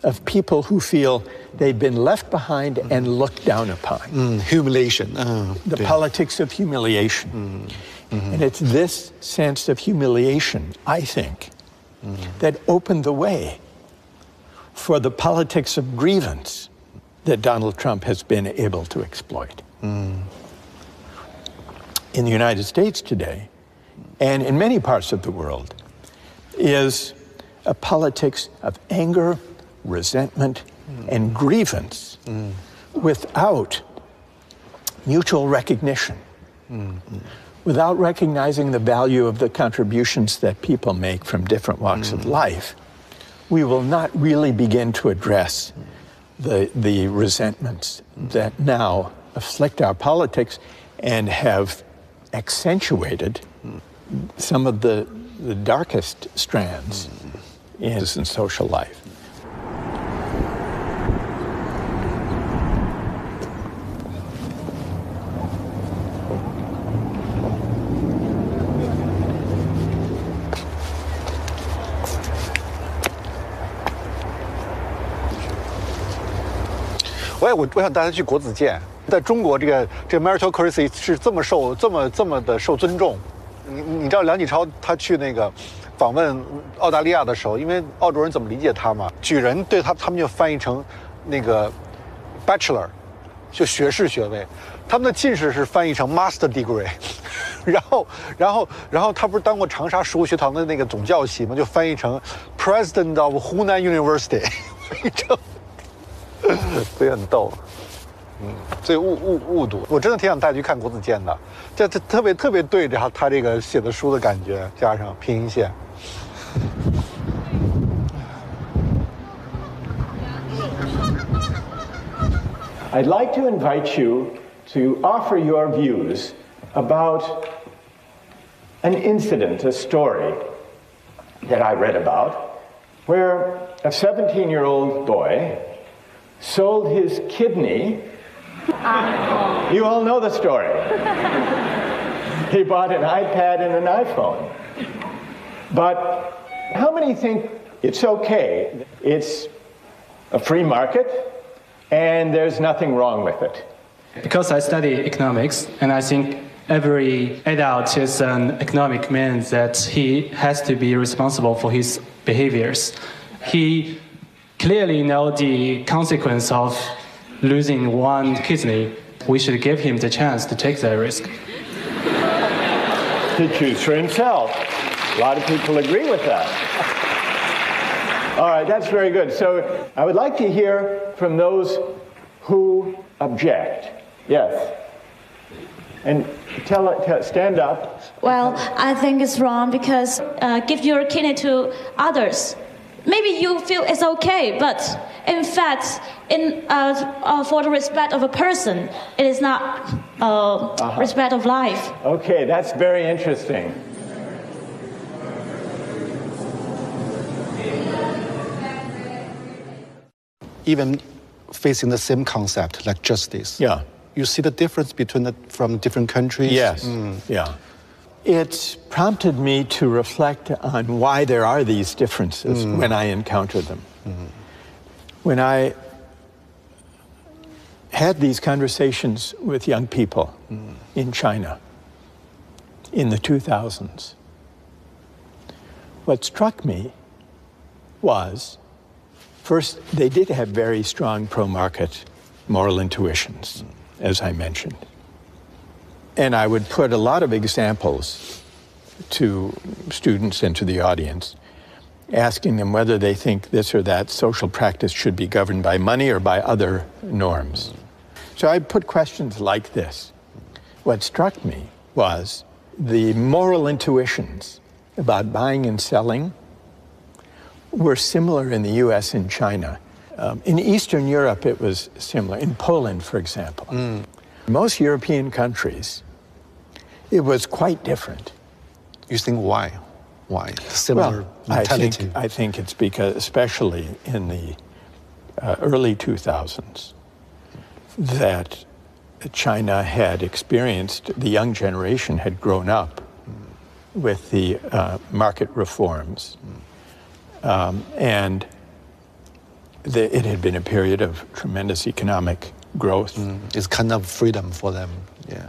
of people who feel they've been left behind and looked down upon. Humiliation. The politics of humiliation. And it's this sense of humiliation, I think, that opened the way for the politics of grievance that Donald Trump has been able to exploit. In the United States today, and in many parts of the world, is a politics of anger, resentment, and grievance without mutual recognition, without recognizing the value of the contributions that people make from different walks of life. We will not really begin to address the resentments that now afflict our politics and have accentuated some of the darkest strands in social life.我想大家去国子监，在中国这个 meritocracy 是这么的受尊重。你知道梁启超他去那个访问澳大利亚的时候，因为澳洲人怎么理解他嘛？举人对他们就翻译成那个 bachelor， 就学士学位，他们的进士是翻译成 master degree， 然后他不是当过长沙实物学堂的那个总教习嘛，就翻译成 president of 湖南 University， 所以很逗。所以误读，我真的挺想带去看国子监的，这特别对着他这个写的书的感觉，加上拼音线。I'd like to invite you to offer your views about an incident, a story that I read about, where a 17-year-old boy sold his kidney. You all know the story. He bought an iPad and an iPhone. But how many think it's okay? It's a free market and there's nothing wrong with it? Because I study economics, and I think every adult is an economic man, that he has to be responsible for his behaviors. He clearly knows the consequence of losing one kidney. We should give him the chance to take that risk. To choose for himself. A lot of people agree with that. All right, that's very good. So I would like to hear from those who object. Yes. And stand up. Well, I think it's wrong because give your kidney to others. Maybe you feel it's okay, but in fact, for the respect of a person, it is not respect of life. Okay, that's very interesting. Even facing the same concept like justice. Yeah. You see the difference from different countries? Yes, yeah. It's prompted me to reflect on why there are these differences when I encounter them. When I had these conversations with young people in China in the 2000s, what struck me was, first, they did have very strong pro-market moral intuitions, as I mentioned. And I would put a lot of examples to students and to the audience, asking them whether they think this or that social practice should be governed by money or by other norms. So I put questions like this. What struck me was the moral intuitions about buying and selling were similar in the US and China. In Eastern Europe, it was similar. In Poland, for example. Most European countries, it was quite different. You think why? Why? Similar mentality? I think it's because, especially in the early 2000s, that China had experienced, the young generation had grown up with the market reforms. And it had been a period of tremendous economic growth. It's kind of freedom for them.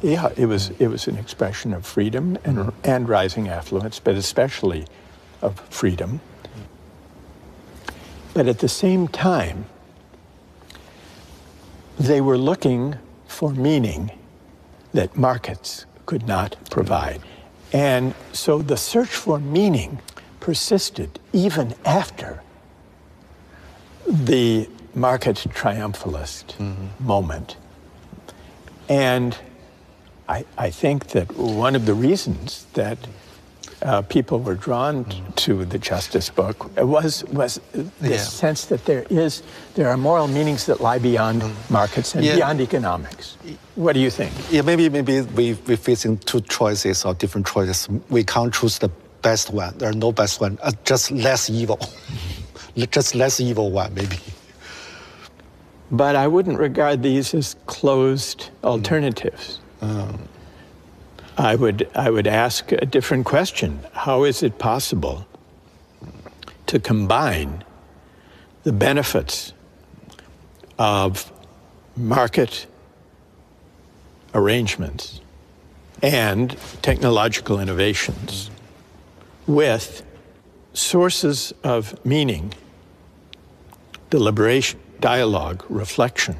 Yeah, it was an expression of freedom and rising affluence, but especially of freedom. But at the same time, they were looking for meaning that markets could not provide. And so the search for meaning persisted even after the market triumphalist moment. And I think that one of the reasons that people were drawn to the Justice book was this sense that there are moral meanings that lie beyond markets and beyond economics. What do you think? Yeah, maybe we're facing two choices or different choices. We can't choose the best one. There are no best one. Just less evil. Just less evil one, maybe. But I wouldn't regard these as closed alternatives. I would ask a different question. How is it possible to combine the benefits of market arrangements and technological innovations with sources of meaning, deliberation, dialogue, reflection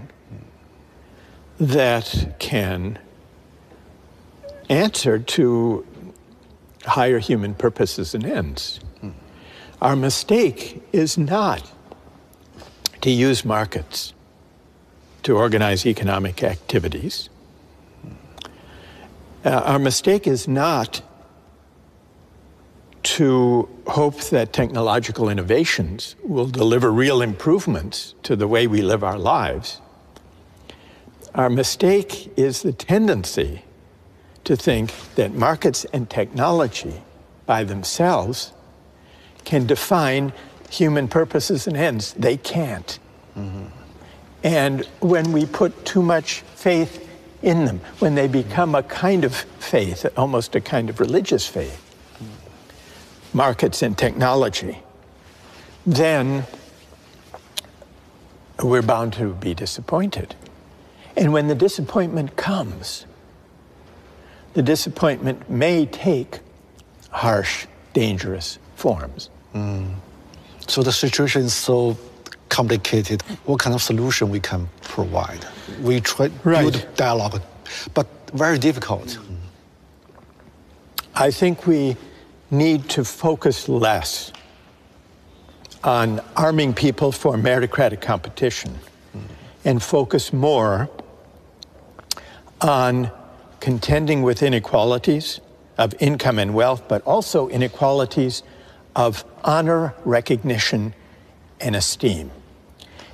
that can answer to higher human purposes and ends? Our mistake is not to use markets to organize economic activities. Our mistake is not to hope that technological innovations will deliver real improvements to the way we live our lives. Our mistake is the tendency to think that markets and technology by themselves can define human purposes and ends. They can't. And when we put too much faith in them, when they become a kind of faith, almost a kind of religious faith, markets and technology, then we're bound to be disappointed. And when the disappointment comes, the disappointment may take harsh, dangerous forms. So the situation is so complicated. What kind of solution we can provide? We try to build dialogue, but very difficult. I think we need to focus less on arming people for meritocratic competition and focus more on contending with inequalities of income and wealth, but also inequalities of honor, recognition, and esteem.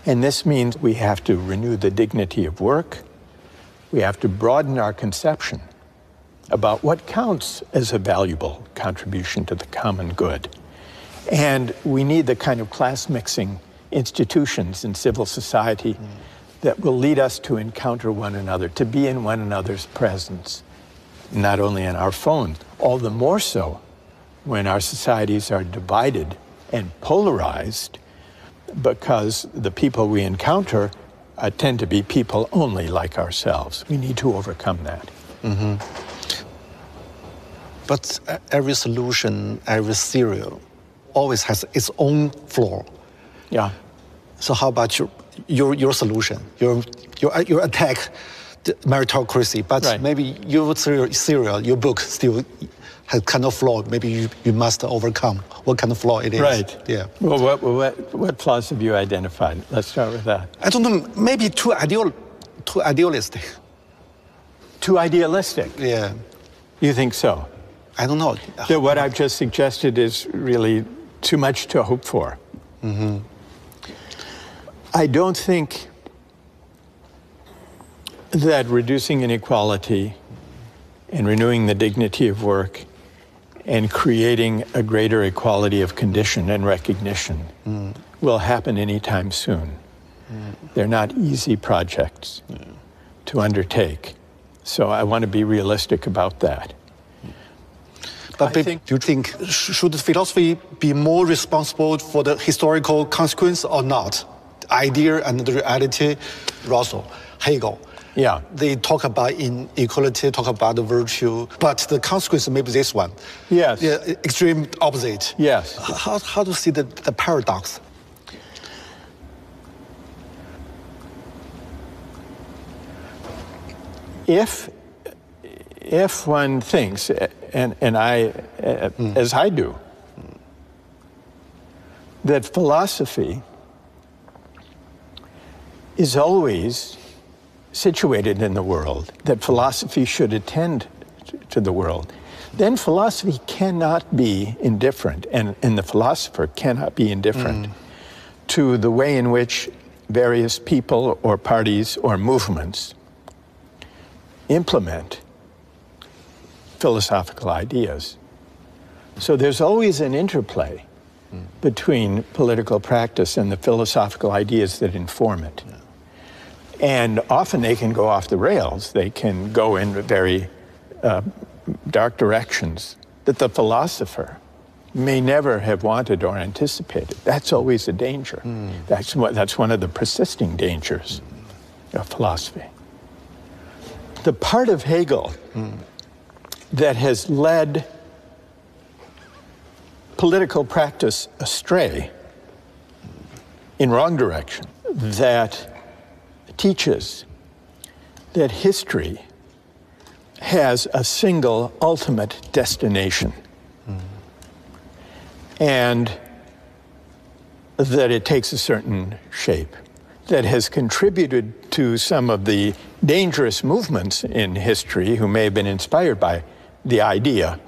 And this means we have to renew the dignity of work. We have to broaden our conception about what counts as a valuable contribution to the common good. And we need the kind of class-mixing institutions in civil society that will lead us to encounter one another, to be in one another's presence, not only in our phones, all the more so when our societies are divided and polarized, because the people we encounter tend to be people only like ourselves. We need to overcome that. But every solution, every theory always has its own flaw. Yeah. So how about your solution? Your attack the meritocracy, but maybe your theory, your book still has kind of flaw. Maybe you must overcome what kind of flaw it is. Right. Yeah. Well, what flaws have you identified? Let's start with that. I don't know. Maybe too idealistic. Too idealistic? Yeah. You think so? I don't know. That what I've just suggested is really too much to hope for. I don't think that reducing inequality and renewing the dignity of work and creating a greater equality of condition and recognition will happen anytime soon. They're not easy projects to undertake. So I want to be realistic about that. But do you think, should philosophy be more responsible for the historical consequence or not? idea and the reality, Russell, Hegel. Yeah. They talk about inequality, talk about the virtue, but the consequence may be this one. Yes. Yeah, extreme opposite. Yes. How to see the paradox? If one thinks, and I, as I do, that philosophy is always situated in the world, that philosophy should attend to the world, then philosophy cannot be indifferent, and the philosopher cannot be indifferent to the way in which various people or parties or movements implement philosophical ideas. So there's always an interplay between political practice and the philosophical ideas that inform it. And often they can go off the rails. They can go in very dark directions that the philosopher may never have wanted or anticipated. That's always a danger. That's one of the persisting dangers of philosophy. The part of Hegel that has led political practice astray in wrong direction, that teaches that history has a single ultimate destination, and that it takes a certain shape, that has contributed to some of the dangerous movements in history who may have been inspired by the idea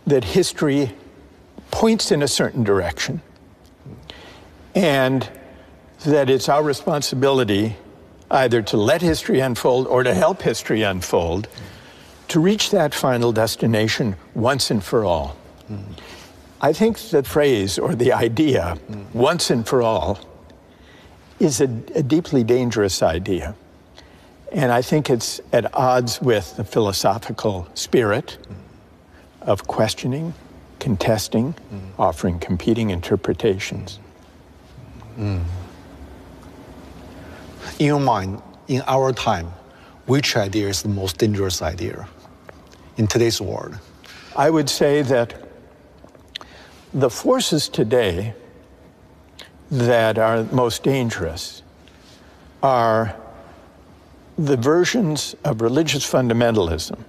that history points in a certain direction, and that it's our responsibility either to let history unfold or to help history unfold to reach that final destination once and for all. I think the phrase or the idea, once and for all, is a deeply dangerous idea. And I think it's at odds with the philosophical spirit of questioning, contesting, offering competing interpretations. In your mind, in our time, which idea is the most dangerous idea in today's world? I would say that the forces today that are most dangerous are the versions of religious fundamentalism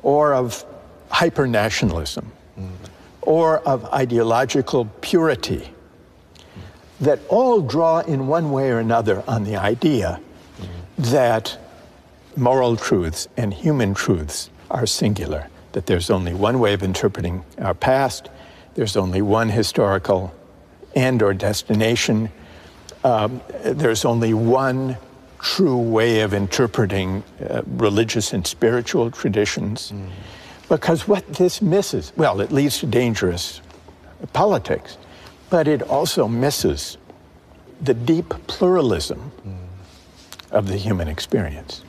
or of hyper-nationalism or of ideological purity that all draw in one way or another on the idea that moral truths and human truths are singular, that there's only one way of interpreting our past, there's only one historical end or destination, there's only one true way of interpreting religious and spiritual traditions. Because what this misses, well, it leads to dangerous politics, but it also misses the deep pluralism of the human experience.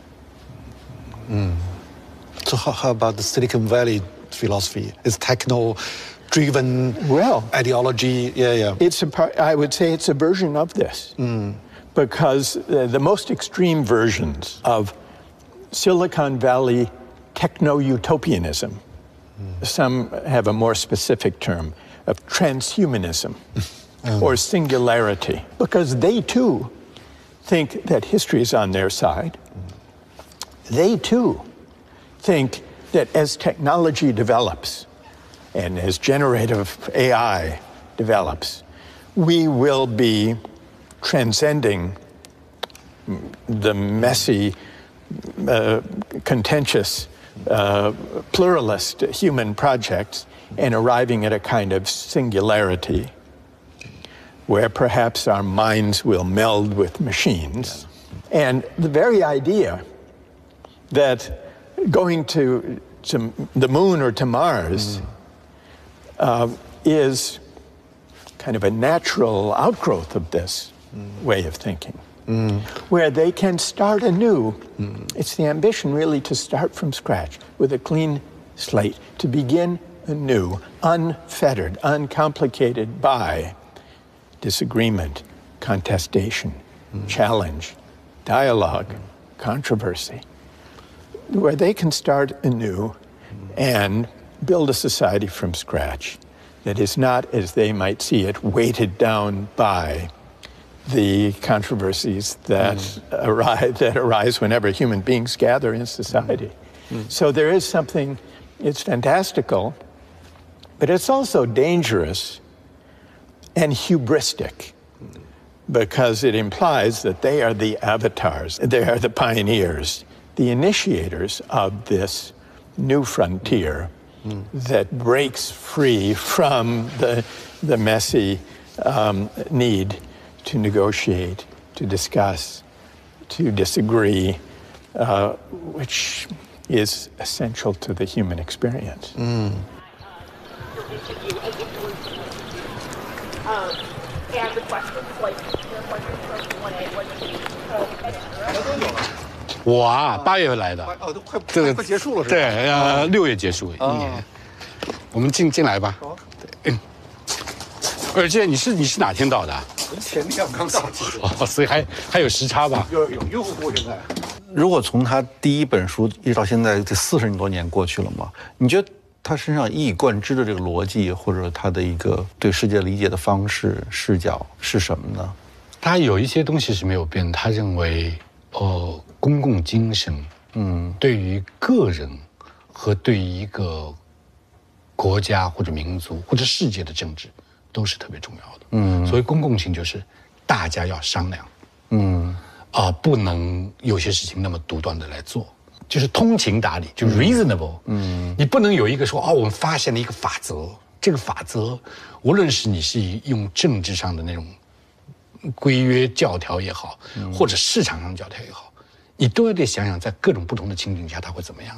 So how about the Silicon Valley philosophy? It's techno-driven ideology. It's I would say it's a version of this, because the most extreme versions of Silicon Valley techno-utopianism, some have a more specific term of transhumanism or singularity, because they too think that history is on their side. They too think that as technology develops and as generative AI develops, we will be transcending the messy, contentious, pluralist human projects and arriving at a kind of singularity where perhaps our minds will meld with machines. And the very idea that going to the moon or to Mars is kind of a natural outgrowth of this way of thinking, where they can start anew. It's the ambition really to start from scratch with a clean slate, to begin anew, unfettered, uncomplicated by disagreement, contestation, challenge, dialogue, controversy, where they can start anew and build a society from scratch that is not, as they might see it, weighted down by the controversies that arise whenever human beings gather in society. So there is something, it's fantastical, but it's also dangerous and hubristic, because it implies that they are the avatars, they are the pioneers, the initiators of this new frontier that breaks free from the messy need to negotiate, to discuss, to disagree, which is essential to the human experience. And the questions, like your questions from Q&A, what do you 我啊，8月份来的，哦，都快这个快结束了是吧？对，6月结束1年。我们进来吧。对。而且你是哪天到的？前天我刚到。哦，所以还有时差吧？有用户现在。如果从他第一本书一直到现在，这40多年过去了嘛，你觉得他身上一以贯之的这个逻辑，或者他的一个对世界理解的方式、视角是什么呢？他有一些东西是没有变，他认为，公共精神，对于个人和对于一个国家或者民族或者世界的政治都是特别重要的。所谓公共性就是大家要商量，不能有些事情那么独断的来做。就是通情达理，就 reasonable。你不能有一个说我们发现了一个法则，这个法则，无论是你是用政治上的那种规约教条也好，或者市场上教条也好，你都要得想想，在各种不同的情景下，它会怎么样？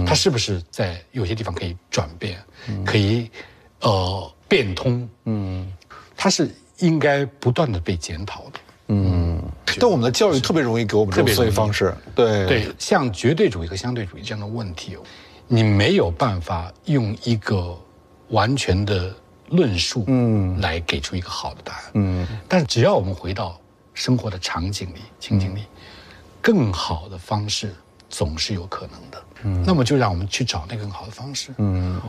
它是不是在有些地方可以转变，可以变通？它是应该不断的被检讨的。但我们的教育特别容易给我们这种思维方式，对，像绝对主义和相对主义这样的问题，你没有办法用一个完全的论述，来给出一个好的答案，但是只要我们回到生活的场景里、情景里，更好的方式总是有可能的。那么就让我们去找那个更好的方式。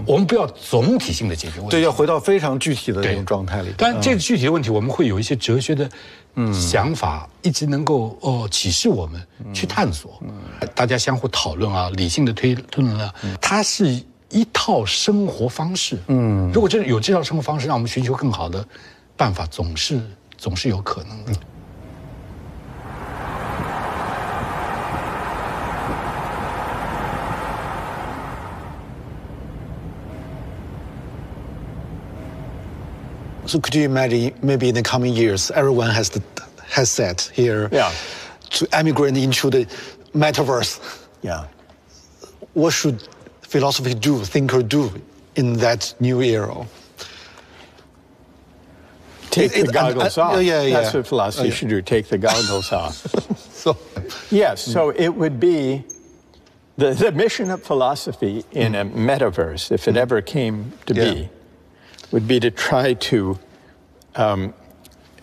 我们不要总体性的解决问题，对，要回到非常具体的那种状态里。当然，这个具体的问题，我们会有一些哲学的想法，一直能够启示我们去探索。大家相互讨论啊，理性的推论啊，它是一套生活方式。如果真的有这套生活方式，让我们寻求更好的办法，总是有可能的。So could you imagine, maybe in the coming years, everyone has set here to emigrate into the metaverse? Yeah. What should philosophy do, thinker do in that new era? Take the goggles off. Yeah. That's what philosophy should do, take the goggles off. So it would be the mission of philosophy in a metaverse, if it ever came to be, would be to try to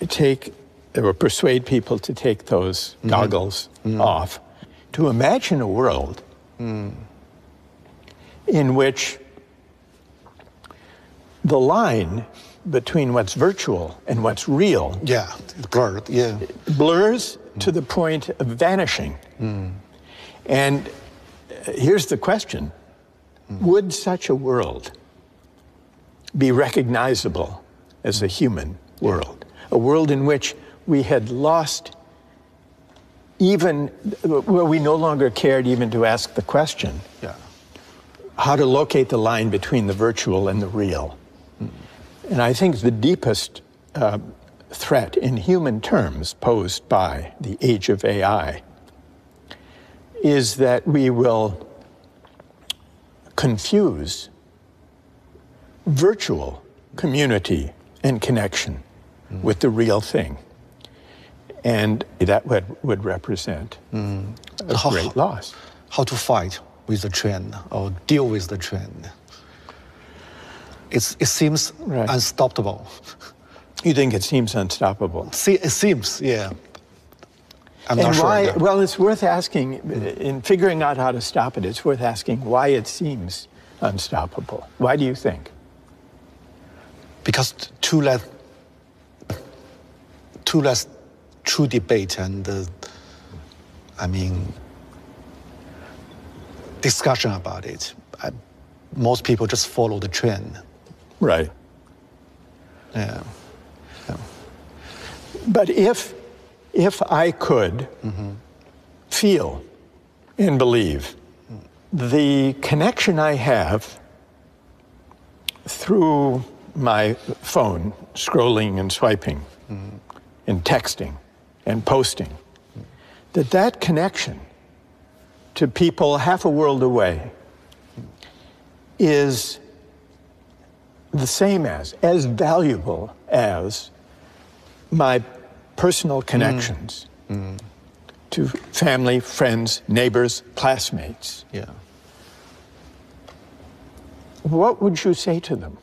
take or persuade people to take those goggles off, to imagine a world in which the line between what's virtual and what's real blurs to the point of vanishing. And here's the question. Would such a world be recognizable as a human world? A world in which we had lost even, where we no longer cared even to ask the question, how to locate the line between the virtual and the real. And I think the deepest threat in human terms posed by the age of AI is that we will confuse virtual community and connection with the real thing. And that would represent a great loss. How to fight with the trend or deal with the trend? It seems unstoppable. You think it seems unstoppable? See, it seems, yeah. I'm And not sure. why? Yeah. Well, it's worth asking. In figuring out how to stop it, it's worth asking why it seems unstoppable. Why do you think? Because too less true debate and discussion about it. Most people just follow the trend. Right. Yeah. But if I could feel and believe the connection I have through my phone, scrolling and swiping and texting and posting, that connection to people half a world away is the same as valuable as my personal connections to family, friends, neighbors, classmates. Yeah. What would you say to them?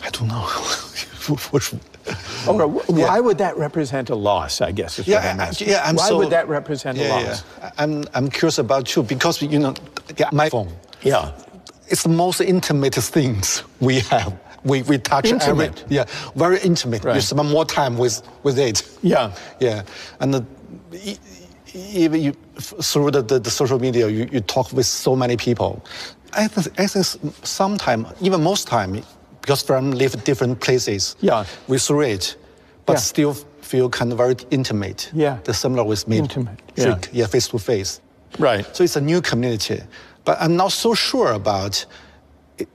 I don't know. Or why would that represent a loss, I guess is what I'm asking. Why would that represent a loss? Yeah. I'm curious about you because, my phone. Yeah. It's the most intimate things we have. We touch Intimate. very intimate. Right. You spend more time with it. Yeah. Yeah. And even through the social media, you talk with so many people. I think sometimes, even most time, because friends live different places, we through it, but still feel kind of very intimate. Yeah. The similar with me. Intimate. Face to face. Right. So it's a new community. But I'm not so sure about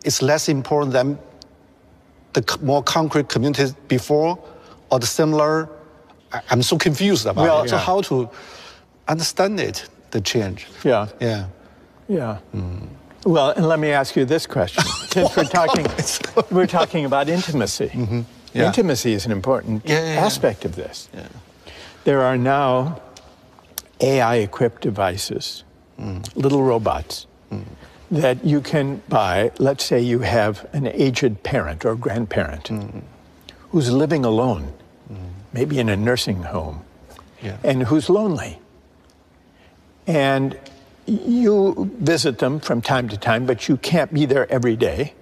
it's less important than the more concrete communities before or the similar. I'm so confused about it. So how to understand it, the change? Yeah. Yeah. Yeah. Well, and let me ask you this question. Since we're talking about intimacy. Yeah. Intimacy is an important aspect of this. Yeah. There are now AI-equipped devices, little robots, that you can buy. Let's say you have an aged parent or grandparent who's living alone, maybe in a nursing home, and who's lonely. And you visit them from time to time, but you can't be there every day.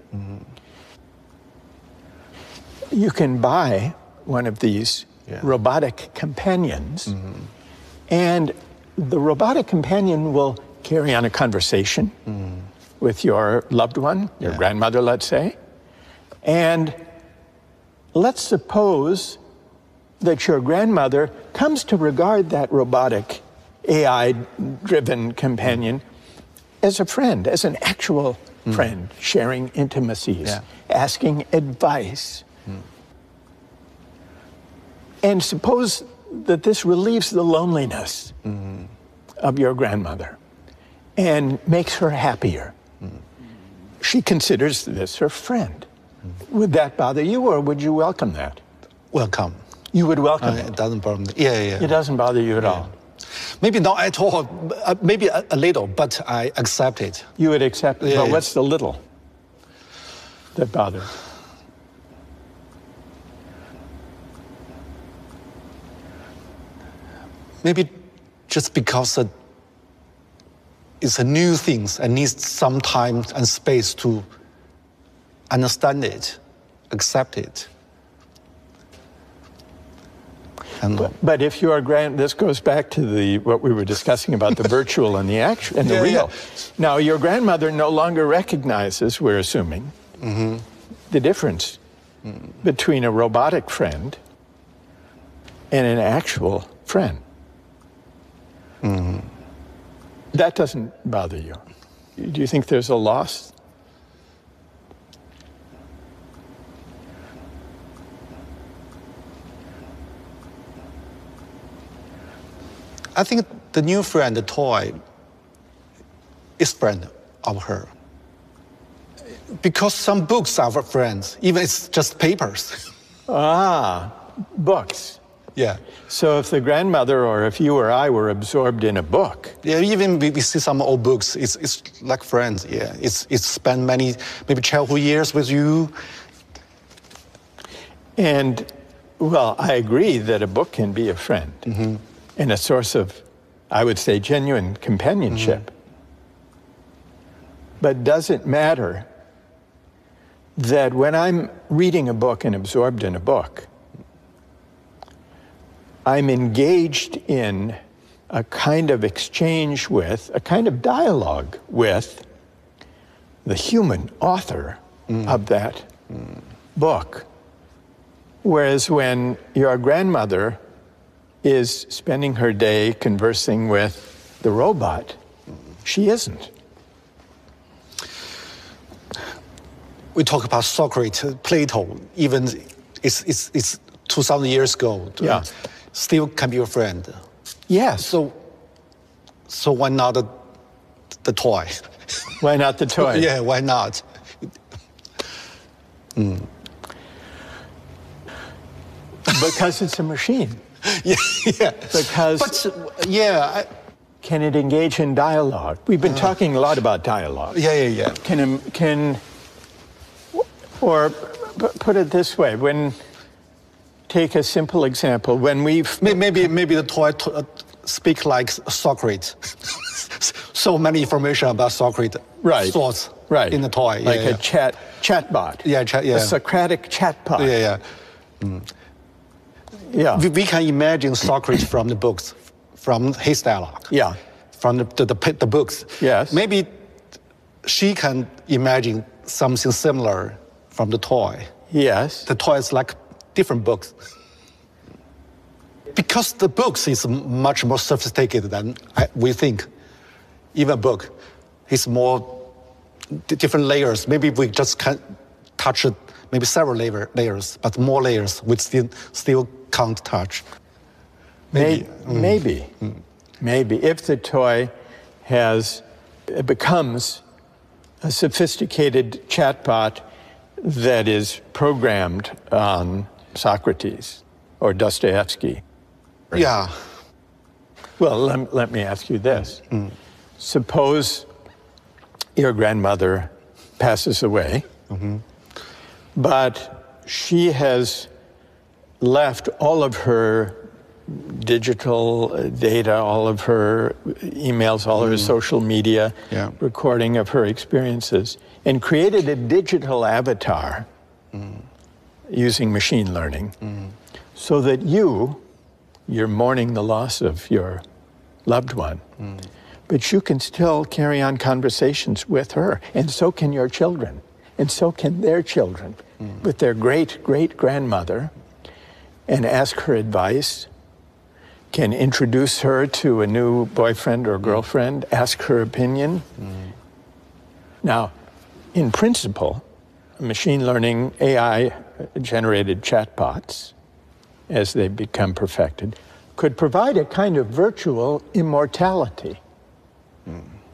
You can buy one of these robotic companions, and the robotic companion will carry on a conversation with your loved one, your grandmother, let's say. And let's suppose that your grandmother comes to regard that robotic AI-driven companion as a friend, as an actual friend, sharing intimacies, asking advice. And suppose that this relieves the loneliness of your grandmother and makes her happier. She considers this her friend. Would that bother you, or would you welcome that? Welcome. You would welcome it? It doesn't bother me. Yeah. It doesn't bother you at all? Maybe not at all, maybe a little, but I accept it. You would accept it, but Yeah. what's the little that bothers? Maybe just because it's a new thing and needs some time and space to understand it, accept it. But if your this goes back to what we were discussing about the virtual and the actual and the real. Now, your grandmother no longer recognizes, we're assuming, the difference between a robotic friend and an actual friend. That doesn't bother you. Do you think there's a loss? I think the new friend, the toy, is friend of her. Because some books are for friends, even it's just papers. Books. Yeah. So if the grandmother or if you or I were absorbed in a book. Yeah, even we see some old books, it's like friends, yeah. It's spent many, maybe childhood years with you, And, well, I agree that a book can be a friend and a source of, I would say, genuine companionship. But does it matter that when I'm reading a book and absorbed in a book, I'm engaged in a kind of exchange with, a kind of dialogue with the human author of that book? Whereas when your grandmother is spending her day conversing with the robot, she isn't. We talk about Socrates, Plato, even it's 2,000 years ago. Yeah. Still can be your friend. Yes. So why not the toy? Why not the toy? Yeah, why not? Because it's a machine. Yeah. Because But yeah, can it engage in dialogue? We've been talking a lot about dialogue. yeah. Or put it this way, take a simple example, when Maybe the toy speak like Socrates. So many information about Socrates. Right. Thoughts. Right. In the toy. Like a chatbot. Yeah, A Socratic chatbot. Yeah. Yeah. We can imagine Socrates from the books, from his dialogue. Yeah. From the books. Yes. Maybe she can imagine something similar from the toy. Yes. The toy is like different books. Because the books is much more sophisticated than we think. Even a book is more different layers. Maybe we just can touch it, maybe several layers, but more layers we still can't touch. Maybe. If the toy becomes a sophisticated chatbot that is programmed on Socrates or Dostoevsky. Yeah. Well, let me ask you this. Suppose your grandmother passes away, but she has left all of her digital data, all of her emails, all of her social media, recording of her experiences, and created a digital avatar using machine learning, so that you're mourning the loss of your loved one, but you can still carry on conversations with her, and so can your children, and so can their children, with their great-great-grandmother, and ask her advice, can introduce her to a new boyfriend or girlfriend, ask her opinion. Now, in principle, machine learning, AI-generated chatbots, as they become perfected, could provide a kind of virtual immortality,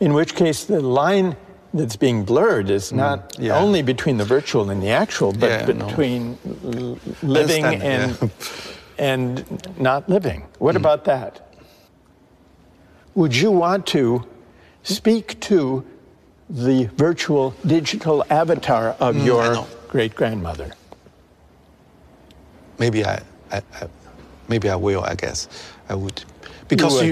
in which case the line that's being blurred is not only between the virtual and the actual, but between living and not living. What about that? Would you want to speak to the virtual digital avatar of your great-grandmother? Maybe I will. I guess I would, because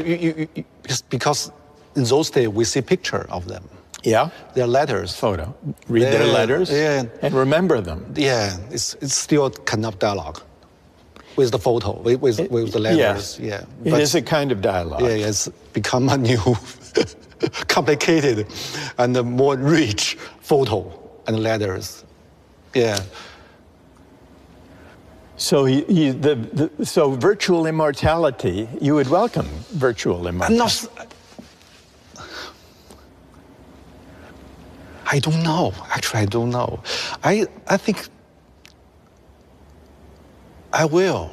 because in those days we see picture of them. Yeah. Their letters. Photo. Read their letters. Yeah. And remember them. Yeah. It's still kind of dialogue with the photo, with the letters. Yeah. It is a kind of dialogue. Yeah. It's become a new, complicated, and a more rich photo and letters. Yeah. So so virtual immortality, you would welcome virtual immortality. I don't know. Actually, I don't know. I think I will.